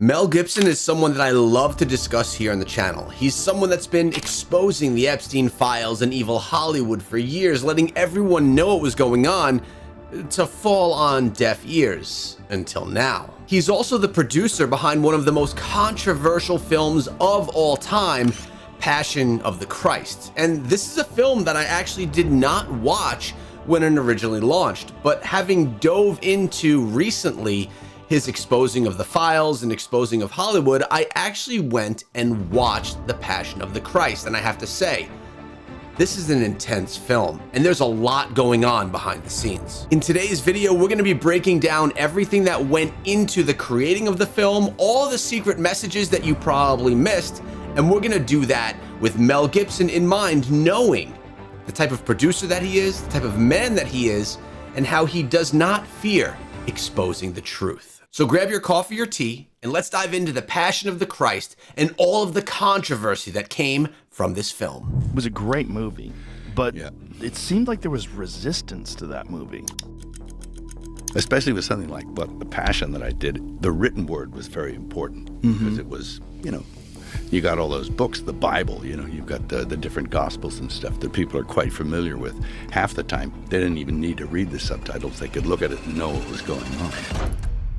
Mel Gibson is someone that I love to discuss here on the channel. He's someone that's been exposing the Epstein files and evil Hollywood for years, letting everyone know what was going on, to fall on deaf ears until now. He's also the producer behind one of the most controversial films of all time, Passion of the Christ. And this is a film that I actually did not watch when it originally launched, but having dove into recently his exposing of the files and exposing of Hollywood, I actually went and watched The Passion of the Christ. And I have to say, this is an intense film, and there's a lot going on behind the scenes. In today's video, we're gonna be breaking down everything that went into the creating of the film, all the secret messages that you probably missed, and we're gonna do that with Mel Gibson in mind, knowing the type of producer that he is, the type of man that he is, and how he does not fear exposing the truth. So grab your coffee or tea, and let's dive into The Passion of the Christ and all of the controversy that came from this film. It was a great movie, but it seemed like there was resistance to that movie. Especially with something like The Passion that I did, the written word was very important because it was, you got all those books, the Bible, you've got the different gospels and stuff that people are quite familiar with. Half the time, they didn't even need to read the subtitles. They could look at it and know what was going on.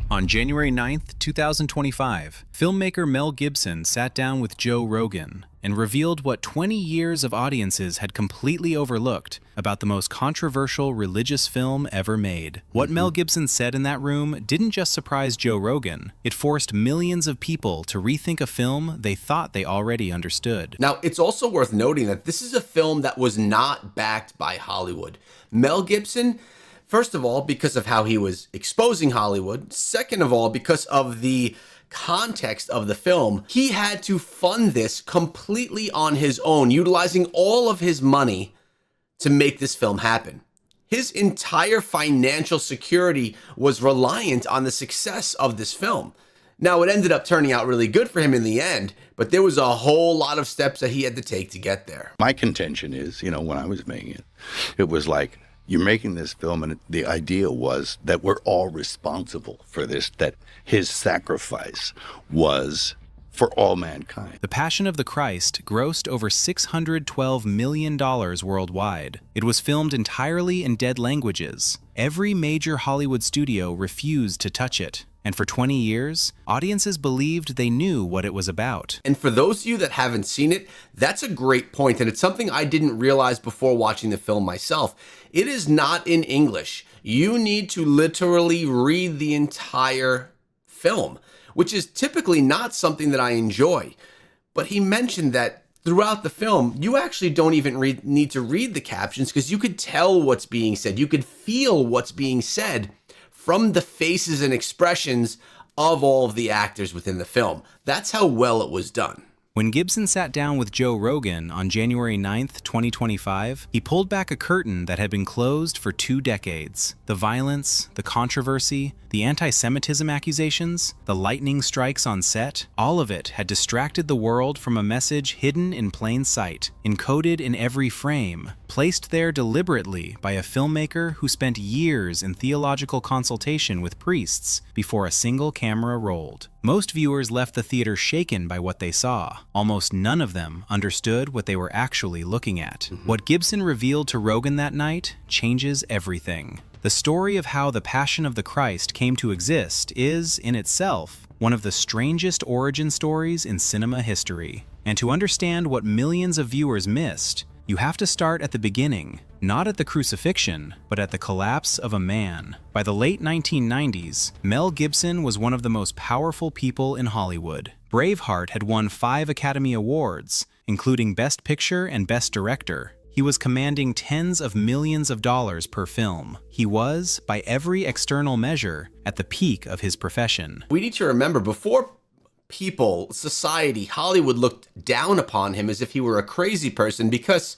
On January 9th, 2025, filmmaker Mel Gibson sat down with Joe Rogan and revealed what 20 years of audiences had completely overlooked about the most controversial religious film ever made. What Mel Gibson said in that room didn't just surprise Joe Rogan, it forced millions of people to rethink a film they thought they already understood. Now, it's also worth noting that this is a film that was not backed by Hollywood. Mel Gibson, first of all, because of how he was exposing Hollywood. Second of all, because of the context of the film, he had to fund this completely on his own, utilizing all of his money to make this film happen. His entire financial security was reliant on the success of this film. Now, it ended up turning out really good for him in the end, but there was a whole lot of steps that he had to take to get there. My contention is, when I was making it, it was like, you're making this film, and the idea was that we're all responsible for this, that his sacrifice was for all mankind. The Passion of the Christ grossed over $612 million worldwide. It was filmed entirely in dead languages. Every major Hollywood studio refused to touch it. And for 20 years, audiences believed they knew what it was about. And for those of you that haven't seen it, that's a great point, and it's something I didn't realize before watching the film myself. It is not in English. You need to literally read the entire film, which is typically not something that I enjoy. But he mentioned that throughout the film, you actually don't even need to read the captions because you could tell what's being said. You could feel what's being said from the faces and expressions of all of the actors within the film. That's how well it was done. When Gibson sat down with Joe Rogan on January 9th, 2025, he pulled back a curtain that had been closed for 2 decades. The violence, the controversy, the anti-Semitism accusations, the lightning strikes on set, all of it had distracted the world from a message hidden in plain sight, encoded in every frame, placed there deliberately by a filmmaker who spent years in theological consultation with priests before a single camera rolled. Most viewers left the theater shaken by what they saw. Almost none of them understood what they were actually looking at. What Gibson revealed to Rogan that night changes everything. The story of how the Passion of the Christ came to exist is, in itself, one of the strangest origin stories in cinema history. And to understand what millions of viewers missed, you have to start at the beginning, not at the crucifixion, but at the collapse of a man. By the late 1990s, Mel Gibson was one of the most powerful people in Hollywood. Braveheart had won 5 Academy Awards, including Best Picture and Best Director. He was commanding tens of millions of dollars per film. He was, by every external measure, at the peak of his profession. We need to remember, before people, society, Hollywood looked down upon him as if he were a crazy person because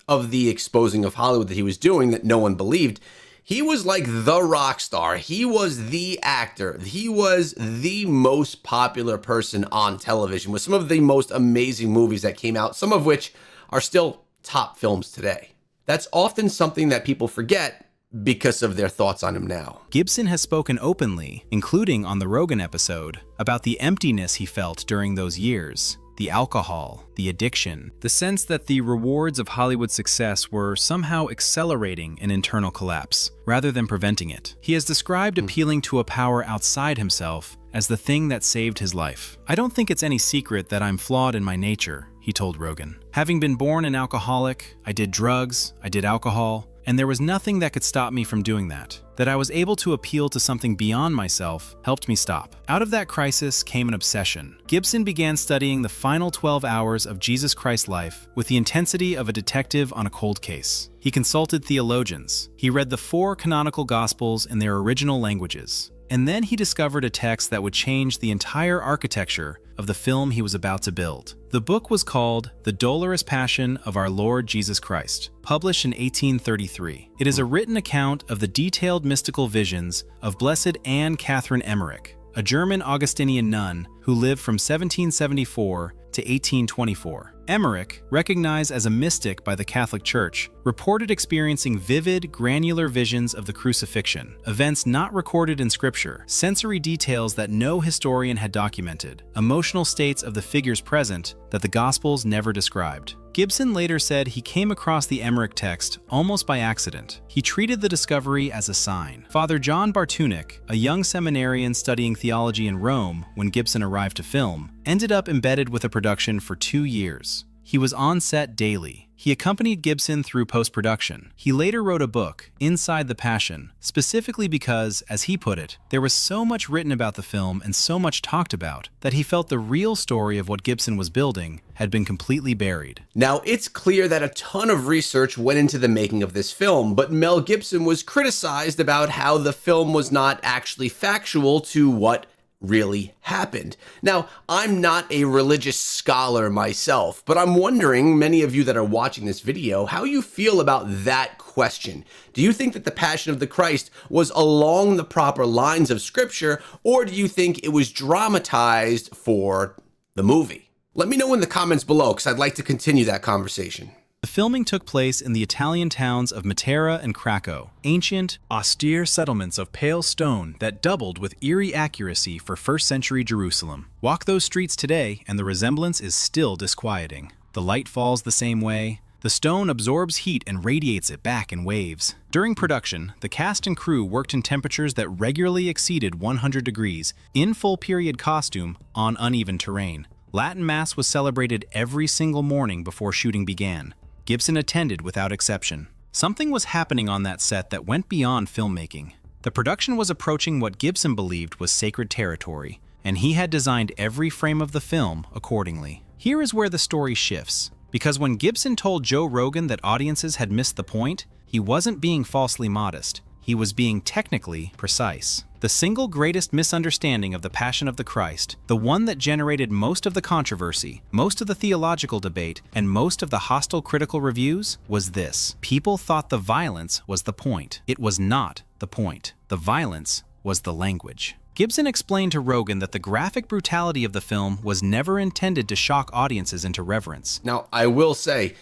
of the exposing of Hollywood that he was doing that no one believed. He was like the rock star. He was the actor. He was the most popular person on television with some of the most amazing movies that came out, some of which are still top films today. That's often something that people forget because of their thoughts on him now. Gibson has spoken openly, including on the Rogan episode, about the emptiness he felt during those years. The alcohol, the addiction, the sense that the rewards of Hollywood success were somehow accelerating an internal collapse, rather than preventing it. He has described appealing to a power outside himself as the thing that saved his life. "I don't think it's any secret that I'm flawed in my nature," he told Rogan. "Having been born an alcoholic, I did drugs, I did alcohol, and there was nothing that could stop me from doing that. That I was able to appeal to something beyond myself helped me stop. Out of that crisis came an obsession." Gibson began studying the final 12 hours of Jesus Christ's life with the intensity of a detective on a cold case. He consulted theologians. He read the 4 canonical Gospels in their original languages. And then he discovered a text that would change the entire architecture of the film he was about to build. The book was called The Dolorous Passion of Our Lord Jesus Christ, published in 1833. It is a written account of the detailed mystical visions of Blessed Anne Catherine Emmerich, a German Augustinian nun who lived from 1774 to 1824. Emmerich, recognized as a mystic by the Catholic Church, reported experiencing vivid, granular visions of the crucifixion, events not recorded in Scripture, sensory details that no historian had documented, emotional states of the figures present that the Gospels never described. Gibson later said he came across the Emmerich text almost by accident. He treated the discovery as a sign. Father John Bartunek, a young seminarian studying theology in Rome when Gibson arrived to film, ended up embedded with the production for 2 years. He was on set daily. He accompanied Gibson through post-production. He later wrote a book, Inside the Passion, specifically because, as he put it, there was so much written about the film and so much talked about that he felt the real story of what Gibson was building had been completely buried. Now, it's clear that a ton of research went into the making of this film, but Mel Gibson was criticized about how the film was not actually factual to what really happened. Now, I'm not a religious scholar myself, but I'm wondering, many of you that are watching this video, how you feel about that question. Do you think that the Passion of the Christ was along the proper lines of Scripture, or do you think it was dramatized for the movie? Let me know in the comments below, because I'd like to continue that conversation. The filming took place in the Italian towns of Matera and Krakow, ancient, austere settlements of pale stone that doubled with eerie accuracy for first-century Jerusalem. Walk those streets today, and the resemblance is still disquieting. The light falls the same way. The stone absorbs heat and radiates it back in waves. During production, the cast and crew worked in temperatures that regularly exceeded 100 degrees, in full-period costume, on uneven terrain. Latin Mass was celebrated every single morning before shooting began. Gibson attended without exception. Something was happening on that set that went beyond filmmaking. The production was approaching what Gibson believed was sacred territory, and he had designed every frame of the film accordingly. Here is where the story shifts, because when Gibson told Joe Rogan that audiences had missed the point, he wasn't being falsely modest. He was being technically precise. The single greatest misunderstanding of the Passion of the Christ, the one that generated most of the controversy, most of the theological debate, and most of the hostile critical reviews, was this: people thought the violence was the point. It was not the point. The violence was the language. Gibson explained to Rogan that the graphic brutality of the film was never intended to shock audiences into reverence. Now, I will say,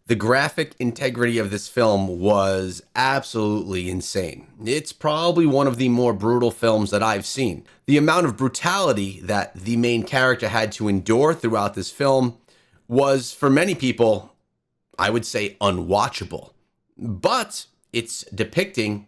the graphic integrity of this film was absolutely insane. It's probably one of the more brutal films that I've seen. The amount of brutality that the main character had to endure throughout this film was, for many people, I would say unwatchable. But it's depicting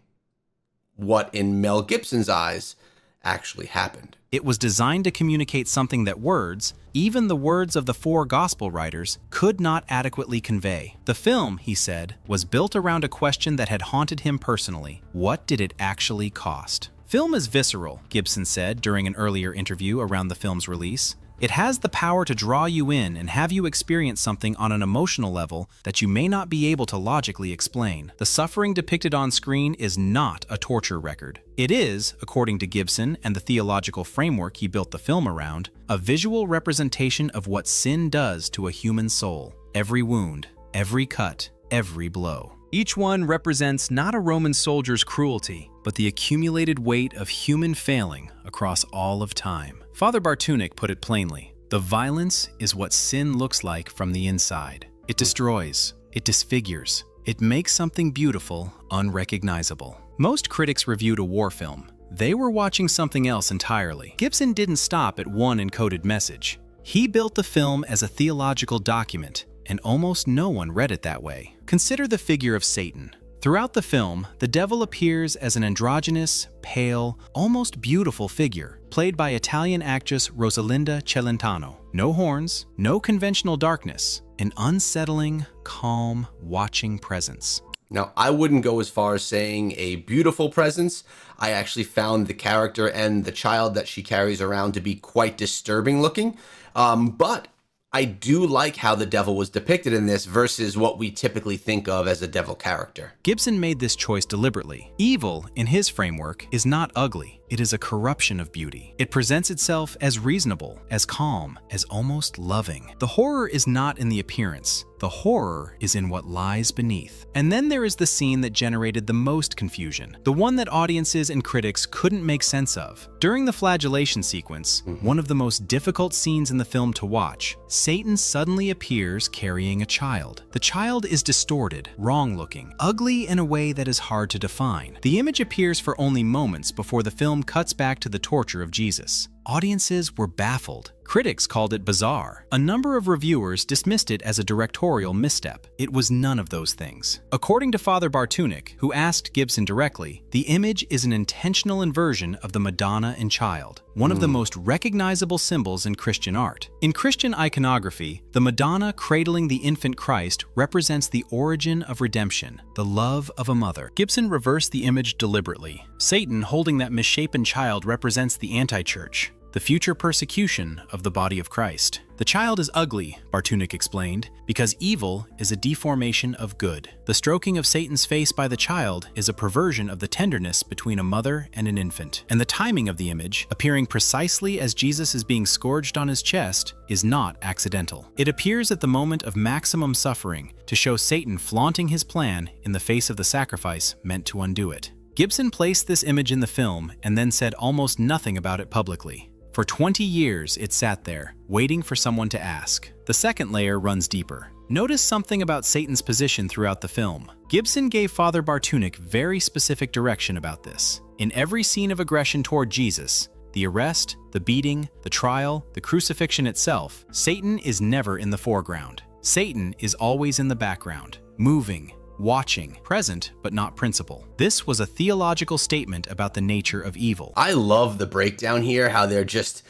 what, in Mel Gibson's eyes, actually happened. It was designed to communicate something that words, even the words of the 4 gospel writers, could not adequately convey. The film, he said, was built around a question that had haunted him personally. What did it actually cost? Film is visceral, Gibson said during an earlier interview around the film's release. It has the power to draw you in and have you experience something on an emotional level that you may not be able to logically explain. The suffering depicted on screen is not a torture record. It is, according to Gibson and the theological framework he built the film around, a visual representation of what sin does to a human soul. Every wound, every cut, every blow. Each one represents not a Roman soldier's cruelty, but the accumulated weight of human failing across all of time. Father Bartunek put it plainly: the violence is what sin looks like from the inside. It destroys, it disfigures, It makes something beautiful unrecognizable. Most critics reviewed a war film. They were watching something else entirely. Gibson didn't stop at one encoded message. He built the film as a theological document, and almost no one read it that way. Consider the figure of Satan. Throughout the film, the devil appears as an androgynous, pale, almost beautiful figure, played by Italian actress Rosalinda Celentano. No horns, no conventional darkness, an unsettling, calm, watching presence. Now, I wouldn't go as far as saying a beautiful presence. I actually found the character and the child that she carries around to be quite disturbing looking. But I do like how the devil was depicted in this versus what we typically think of as a devil character. Gibson made this choice deliberately. Evil, in his framework, is not ugly. It is a corruption of beauty. It presents itself as reasonable, as calm, as almost loving. The horror is not in the appearance. The horror is in what lies beneath. And then there is the scene that generated the most confusion, the one that audiences and critics couldn't make sense of. During the flagellation sequence, one of the most difficult scenes in the film to watch, Satan suddenly appears carrying a child. The child is distorted, wrong-looking, ugly in a way that is hard to define. The image appears for only moments before the film cuts back to the torture of Jesus. Audiences were baffled. Critics called it bizarre. A number of reviewers dismissed it as a directorial misstep. It was none of those things. According to Father Bartunek, who asked Gibson directly, the image is an intentional inversion of the Madonna and Child, one of the most recognizable symbols in Christian art. In Christian iconography, the Madonna cradling the infant Christ represents the origin of redemption, the love of a mother. Gibson reversed the image deliberately. Satan holding that misshapen child represents the anti-church, the future persecution of the body of Christ. The child is ugly, Bartunek explained, because evil is a deformation of good. The stroking of Satan's face by the child is a perversion of the tenderness between a mother and an infant. And the timing of the image, appearing precisely as Jesus is being scourged on his chest, is not accidental. It appears at the moment of maximum suffering to show Satan flaunting his plan in the face of the sacrifice meant to undo it. Gibson placed this image in the film and then said almost nothing about it publicly. For 20 years, it sat there, waiting for someone to ask. The second layer runs deeper. Notice something about Satan's position throughout the film. Gibson gave Father Bartunek very specific direction about this. In every scene of aggression toward Jesus, the arrest, the beating, the trial, the crucifixion itself, Satan is never in the foreground. Satan is always in the background, moving, watching, present but not principal. This was a theological statement about the nature of evil. I love the breakdown here, how they're just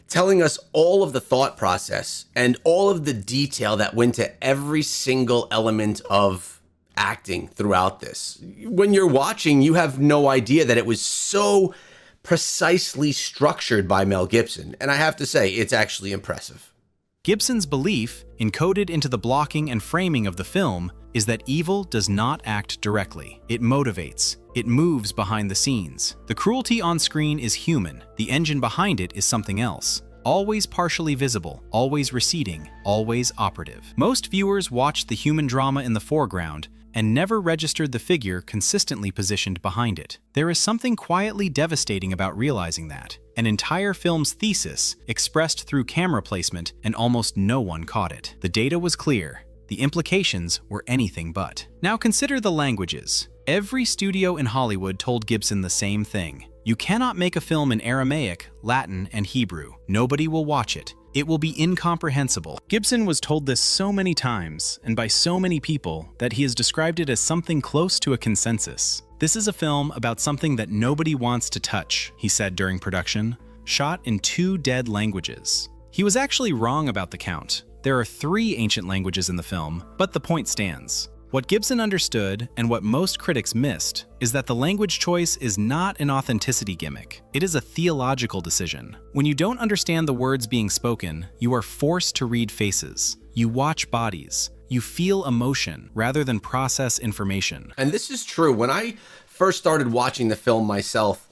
telling us all of the thought process and all of the detail that went to every single element of acting throughout this. When you're watching, you have no idea that it was so precisely structured by Mel Gibson. And I have to say, it's actually impressive. Gibson's belief, encoded into the blocking and framing of the film, is that evil does not act directly. It motivates. It moves behind the scenes. The cruelty on screen is human. The engine behind it is something else. Always partially visible, always receding, always operative. Most viewers watched the human drama in the foreground and never registered the figure consistently positioned behind it. There is something quietly devastating about realizing that. An entire film's thesis expressed through camera placement, and almost no one caught it. The data was clear. The implications were anything but. Now consider the languages. Every studio in Hollywood told Gibson the same thing. You cannot make a film in Aramaic, Latin, and Hebrew. Nobody will watch it. It will be incomprehensible. Gibson was told this so many times, and by so many people, that he has described it as something close to a consensus. This is a film about something that nobody wants to touch, he said during production, shot in 2 dead languages. He was actually wrong about the count. There are 3 ancient languages in the film, but the point stands. What Gibson understood, and what most critics missed, is that the language choice is not an authenticity gimmick. It is a theological decision. When you don't understand the words being spoken, you are forced to read faces. You watch bodies. You feel emotion rather than process information. And this is true. When I first started watching the film myself,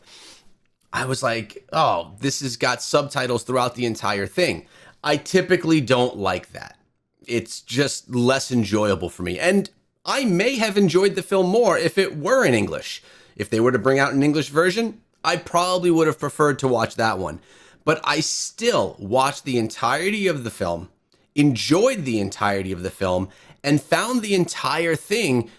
I was like, oh, this has got subtitles throughout the entire thing. I typically don't like that. It's just less enjoyable for me. And I may have enjoyed the film more if it were in English. If they were to bring out an English version, I probably would have preferred to watch that one. But I still watched the entirety of the film, enjoyed the entirety of the film, and found the entire thing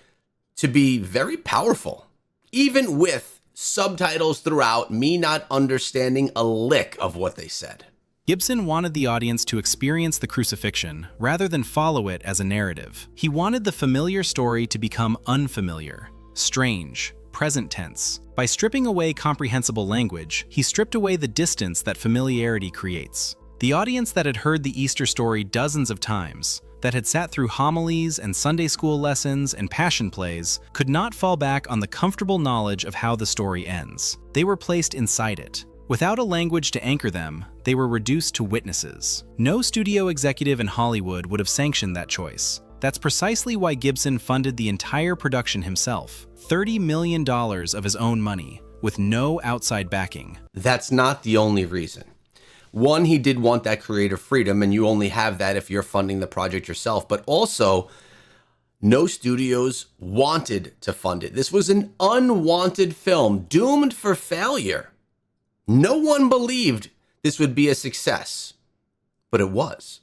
to be very powerful, even with subtitles throughout, me not understanding a lick of what they said. Gibson wanted the audience to experience the crucifixion rather than follow it as a narrative. He wanted the familiar story to become unfamiliar, strange, present tense. By stripping away comprehensible language, he stripped away the distance that familiarity creates. The audience that had heard the Easter story dozens of times, that had sat through homilies and Sunday school lessons and passion plays, could not fall back on the comfortable knowledge of how the story ends. They were placed inside it. Without a language to anchor them, they were reduced to witnesses. No studio executive in Hollywood would have sanctioned that choice. That's precisely why Gibson funded the entire production himself, $30 million of his own money, with no outside backing. That's not the only reason. One, he did want that creative freedom, and you only have that if you're funding the project yourself. But also, no studios wanted to fund it. This was an unwanted film, doomed for failure. No one believed this would be a success, but it was.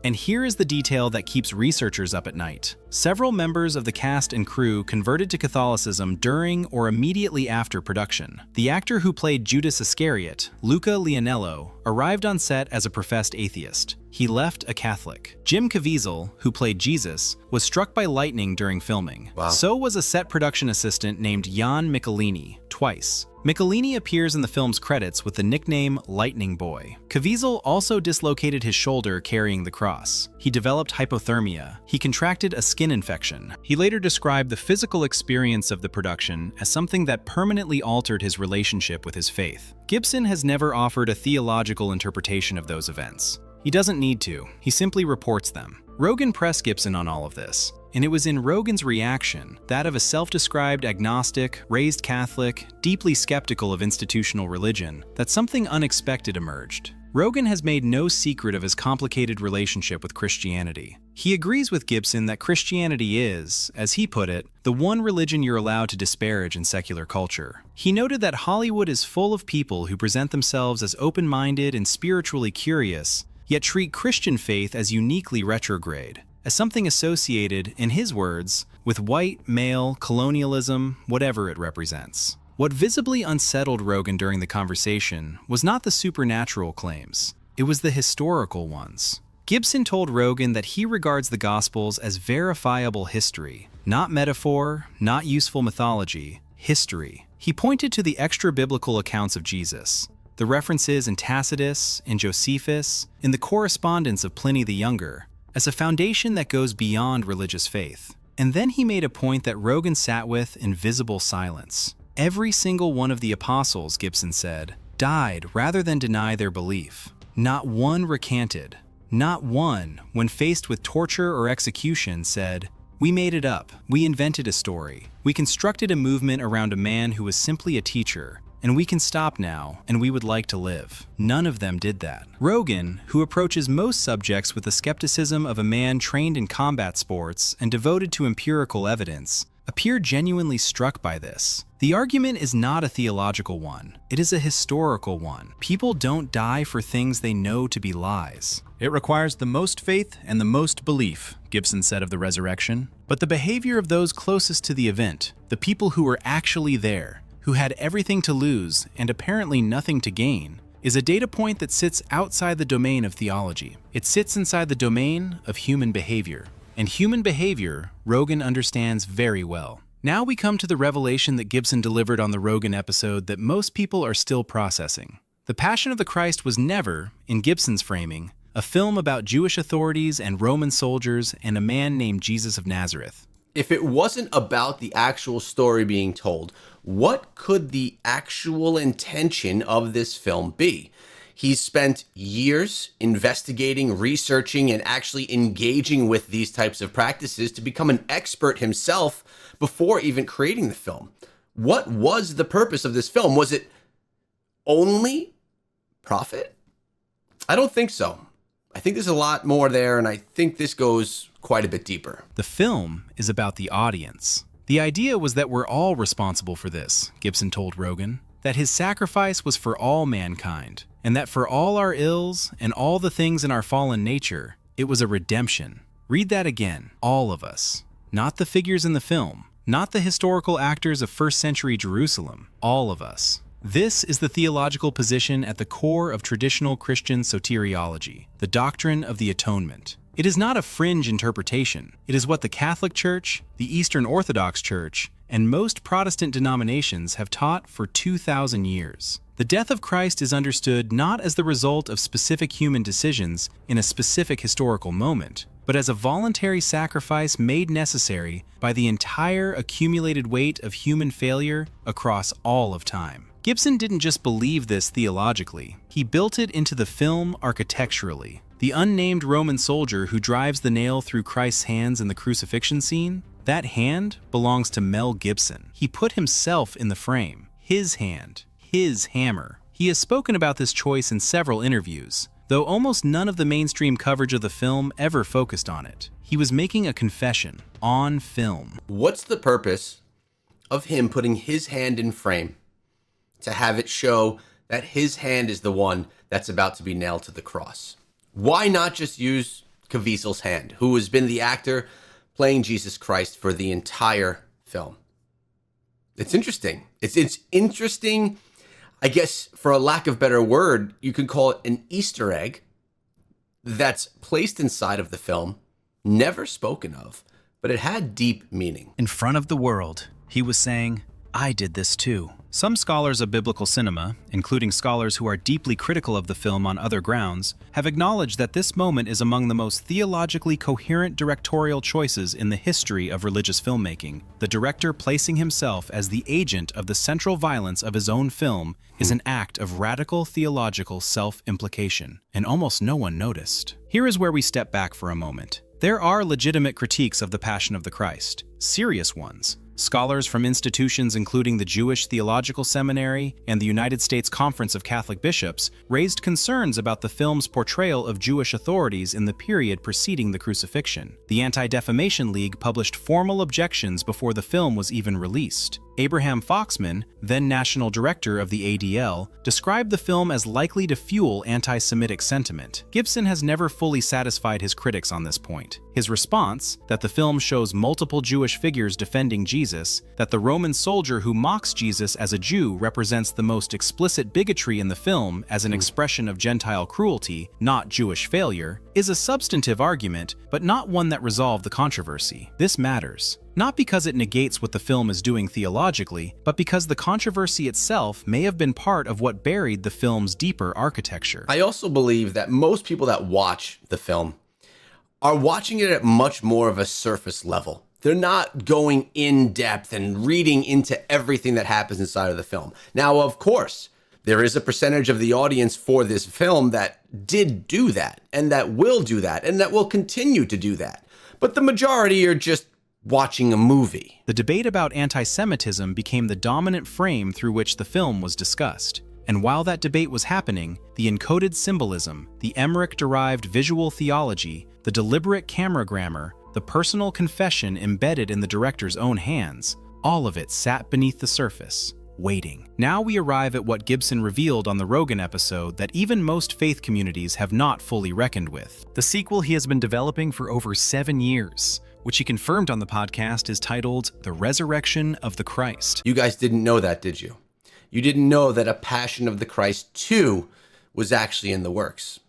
And here is the detail that keeps researchers up at night. Several members of the cast and crew converted to Catholicism during or immediately after production. The actor who played Judas Iscariot, Luca Leonello, arrived on set as a professed atheist. He left a Catholic. Jim Caviezel, who played Jesus, was struck by lightning during filming. Wow. So was a set production assistant named Jan Michelini, twice. Michelini appears in the film's credits with the nickname Lightning Boy. Caviezel also dislocated his shoulder carrying the cross. He developed hypothermia. He contracted a skin infection. He later described the physical experience of the production as something that permanently altered his relationship with his faith. Gibson has never offered a theological interpretation of those events. He doesn't need to. He simply reports them. Rogan pressed Gibson on all of this, and it was in Rogan's reaction, that of a self-described agnostic, raised Catholic, deeply skeptical of institutional religion, that something unexpected emerged. Rogan has made no secret of his complicated relationship with Christianity. He agrees with Gibson that Christianity is, as he put it, the one religion you're allowed to disparage in secular culture. He noted that Hollywood is full of people who present themselves as open-minded and spiritually curious, yet treat Christian faith as uniquely retrograde, as something associated, in his words, with white, male, colonialism, whatever it represents. What visibly unsettled Rogan during the conversation was not the supernatural claims, it was the historical ones. Gibson told Rogan that he regards the Gospels as verifiable history, not metaphor, not useful mythology, history. He pointed to the extra-biblical accounts of Jesus, the references in Tacitus, in Josephus, in the correspondence of Pliny the Younger, as a foundation that goes beyond religious faith. And then he made a point that Rogan sat with in visible silence. Every single one of the apostles, Gibson said, died rather than deny their belief. Not one recanted. Not one, when faced with torture or execution, said, "We made it up. We invented a story. We constructed a movement around a man who was simply a teacher. And we can stop now, and we would like to live." None of them did that. Rogan, who approaches most subjects with the skepticism of a man trained in combat sports and devoted to empirical evidence, appeared genuinely struck by this. The argument is not a theological one. It is a historical one. People don't die for things they know to be lies. It requires the most faith and the most belief, Gibson said of the resurrection. But the behavior of those closest to the event, the people who were actually there, who had everything to lose and apparently nothing to gain, is a data point that sits outside the domain of theology. It sits inside the domain of human behavior. And human behavior, Rogan understands very well. Now we come to the revelation that Gibson delivered on the Rogan episode that most people are still processing. The Passion of the Christ was never, in Gibson's framing, a film about Jewish authorities and Roman soldiers and a man named Jesus of Nazareth. If it wasn't about the actual story being told, what could the actual intention of this film be? He's spent years investigating, researching, and actually engaging with these types of practices to become an expert himself before even creating the film. What was the purpose of this film? Was it only profit? I don't think so. I think there's a lot more there, and I think this goes quite a bit deeper. The film is about the audience. The idea was that we're all responsible for this, Gibson told Rogan, that his sacrifice was for all mankind, and that for all our ills and all the things in our fallen nature, it was a redemption. Read that again. All of us. Not the figures in the film, not the historical actors of first century Jerusalem. All of us. This is the theological position at the core of traditional Christian soteriology, the doctrine of the atonement. It is not a fringe interpretation. It is what the Catholic Church, the Eastern Orthodox Church, and most Protestant denominations have taught for 2,000 years. The death of Christ is understood not as the result of specific human decisions in a specific historical moment, but as a voluntary sacrifice made necessary by the entire accumulated weight of human failure across all of time. Gibson didn't just believe this theologically, he built it into the film architecturally. The unnamed Roman soldier who drives the nail through Christ's hands in the crucifixion scene, that hand belongs to Mel Gibson. He put himself in the frame, his hand, his hammer. He has spoken about this choice in several interviews, though almost none of the mainstream coverage of the film ever focused on it. He was making a confession on film. What's the purpose of him putting his hand in frame to have it show that his hand is the one that's about to be nailed to the cross? Why not just use Caviezel's hand, who has been the actor playing Jesus Christ for the entire film? It's interesting. It's interesting. I guess, for a lack of better word, you could call it an Easter egg that's placed inside of the film, never spoken of, but it had deep meaning. In front of the world, he was saying, I did this too. Some scholars of biblical cinema, including scholars who are deeply critical of the film on other grounds, have acknowledged that this moment is among the most theologically coherent directorial choices in the history of religious filmmaking. The director placing himself as the agent of the central violence of his own film is an act of radical theological self-implication, and almost no one noticed. Here is where we step back for a moment. There are legitimate critiques of the Passion of the Christ, serious ones. Scholars from institutions including the Jewish Theological Seminary and the United States Conference of Catholic Bishops raised concerns about the film's portrayal of Jewish authorities in the period preceding the crucifixion. The Anti-Defamation League published formal objections before the film was even released. Abraham Foxman, then national director of the ADL, described the film as likely to fuel anti-Semitic sentiment. Gibson has never fully satisfied his critics on this point. His response, that the film shows multiple Jewish figures defending Jesus, that the Roman soldier who mocks Jesus as a Jew represents the most explicit bigotry in the film as an expression of Gentile cruelty, not Jewish failure, is a substantive argument, but not one that resolved the controversy. This matters. Not because it negates what the film is doing theologically, but because the controversy itself may have been part of what buried the film's deeper architecture. I also believe that most people that watch the film are watching it at much more of a surface level. They're not going in depth and reading into everything that happens inside of the film. Now, of course, there is a percentage of the audience for this film that did do that, and that will do that, and that will continue to do that. But the majority are just watching a movie. The debate about anti-Semitism became the dominant frame through which the film was discussed. And while that debate was happening, the encoded symbolism, the Emmerich-derived visual theology, the deliberate camera grammar, the personal confession embedded in the director's own hands, all of it sat beneath the surface, waiting. Now we arrive at what Gibson revealed on the Rogan episode that even most faith communities have not fully reckoned with. The sequel he has been developing for over 7 years, which he confirmed on the podcast, is titled The Resurrection of the Christ. You guys didn't know that, did you? You didn't know that a Passion of the Christ 2 was actually in the works.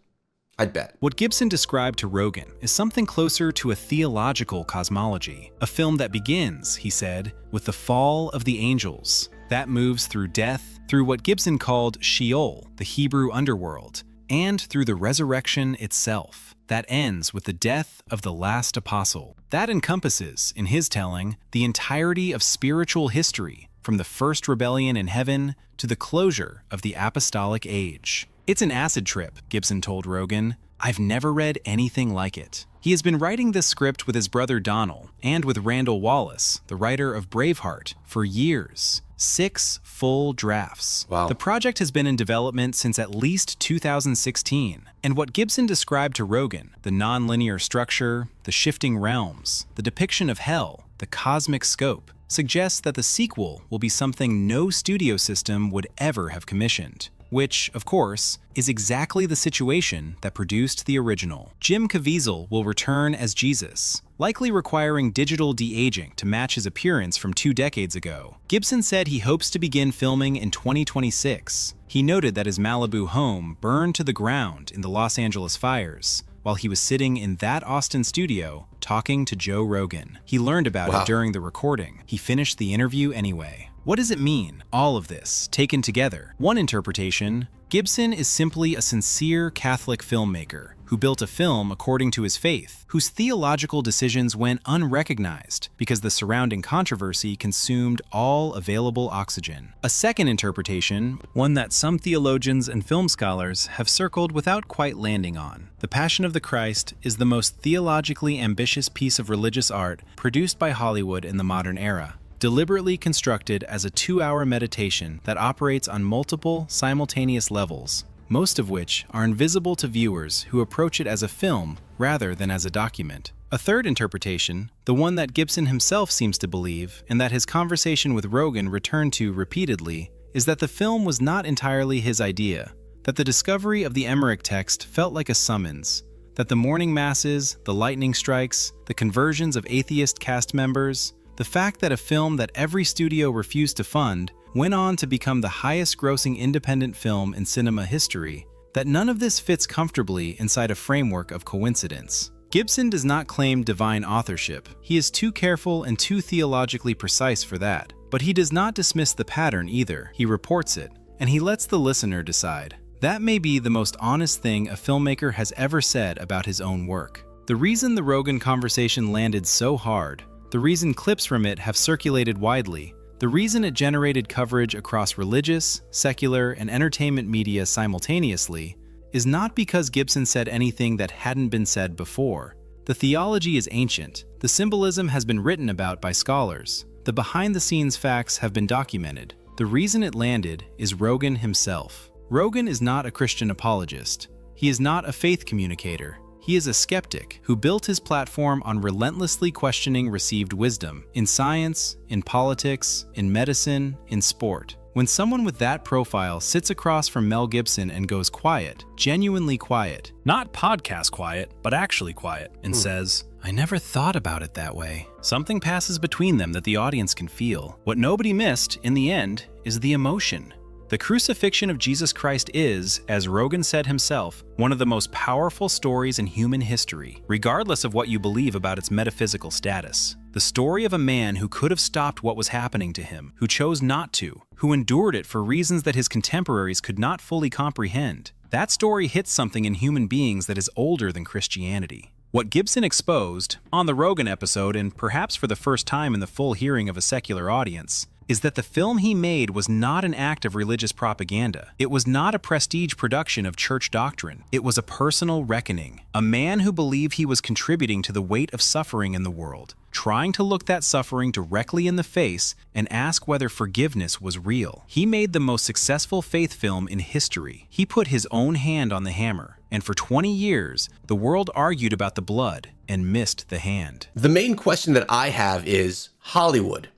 I'd bet. What Gibson described to Rogan is something closer to a theological cosmology. A film that begins, he said, with the fall of the angels. That moves through death, through what Gibson called Sheol, the Hebrew underworld, and through the resurrection itself. That ends with the death of the last apostle. That encompasses, in his telling, the entirety of spiritual history, from the first rebellion in heaven to the closure of the apostolic age. It's an acid trip, Gibson told Rogan. I've never read anything like it. He has been writing this script with his brother Donald and with Randall Wallace, the writer of Braveheart, for years. 6 full drafts. Wow. The project has been in development since at least 2016. And what Gibson described to Rogan, the non-linear structure, the shifting realms, the depiction of hell, the cosmic scope, suggests that the sequel will be something no studio system would ever have commissioned. which, of course, is exactly the situation that produced the original. Jim Caviezel will return as Jesus, likely requiring digital de-aging to match his appearance from 2 decades ago. Gibson said he hopes to begin filming in 2026. He noted that his Malibu home burned to the ground in the Los Angeles fires, while he was sitting in that Austin studio talking to Joe Rogan. He learned about it during the recording. He finished the interview anyway. What does it mean, all of this, taken together? One interpretation: Gibson is simply a sincere Catholic filmmaker who built a film according to his faith, whose theological decisions went unrecognized because the surrounding controversy consumed all available oxygen. A second interpretation, one that some theologians and film scholars have circled without quite landing on: The Passion of the Christ is the most theologically ambitious piece of religious art produced by Hollywood in the modern era, deliberately constructed as a 2-hour meditation that operates on multiple, simultaneous levels, most of which are invisible to viewers who approach it as a film rather than as a document. A third interpretation, the one that Gibson himself seems to believe and that his conversation with Rogan returned to repeatedly, is that the film was not entirely his idea, that the discovery of the Emmerich text felt like a summons, that the morning masses, the lightning strikes, the conversions of atheist cast members, the fact that a film that every studio refused to fund went on to become the highest-grossing independent film in cinema history, that none of this fits comfortably inside a framework of coincidence. Gibson does not claim divine authorship. He is too careful and too theologically precise for that. But he does not dismiss the pattern either. He reports it, and he lets the listener decide. That may be the most honest thing a filmmaker has ever said about his own work. The reason the Rogan conversation landed so hard, the reason clips from it have circulated widely, the reason it generated coverage across religious, secular, and entertainment media simultaneously, is not because Gibson said anything that hadn't been said before. The theology is ancient, the symbolism has been written about by scholars, the behind-the-scenes facts have been documented. The reason it landed is Rogan himself. Rogan is not a Christian apologist. He is not a faith communicator. He is a skeptic who built his platform on relentlessly questioning received wisdom in science, in politics, in medicine, in sport. When someone with that profile sits across from Mel Gibson and goes quiet, genuinely quiet, not podcast quiet, but actually quiet, and says, "I never thought about it that way," something passes between them that the audience can feel. What nobody missed, in the end, is the emotion. The crucifixion of Jesus Christ is, as Rogan said himself, one of the most powerful stories in human history, regardless of what you believe about its metaphysical status. The story of a man who could have stopped what was happening to him, who chose not to, who endured it for reasons that his contemporaries could not fully comprehend. That story hits something in human beings that is older than Christianity. What Gibson exposed, on the Rogan episode and perhaps for the first time in the full hearing of a secular audience, is that the film he made was not an act of religious propaganda. It was not a prestige production of church doctrine. It was a personal reckoning. A man who believed he was contributing to the weight of suffering in the world, trying to look that suffering directly in the face and ask whether forgiveness was real. He made the most successful faith film in history. He put his own hand on the hammer, and for 20 years, the world argued about the blood and missed the hand. The main question that I have is, Hollywood,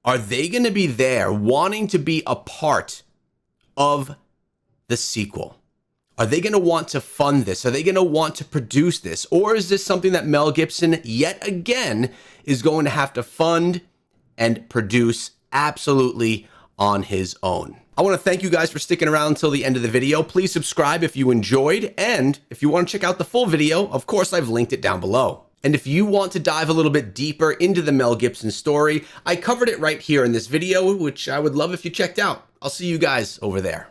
are they going to be there wanting to be a part of the sequel? Are they going to want to fund this? Are they going to want to produce this? Or is this something that Mel Gibson, yet again, is going to have to fund and produce absolutely on his own? I want to thank you guys for sticking around until the end of the video. Please subscribe if you enjoyed. And if you want to check out the full video, of course, I've linked it down below. And if you want to dive a little bit deeper into the Mel Gibson story, I covered it right here in this video, which I would love if you checked out. I'll see you guys over there.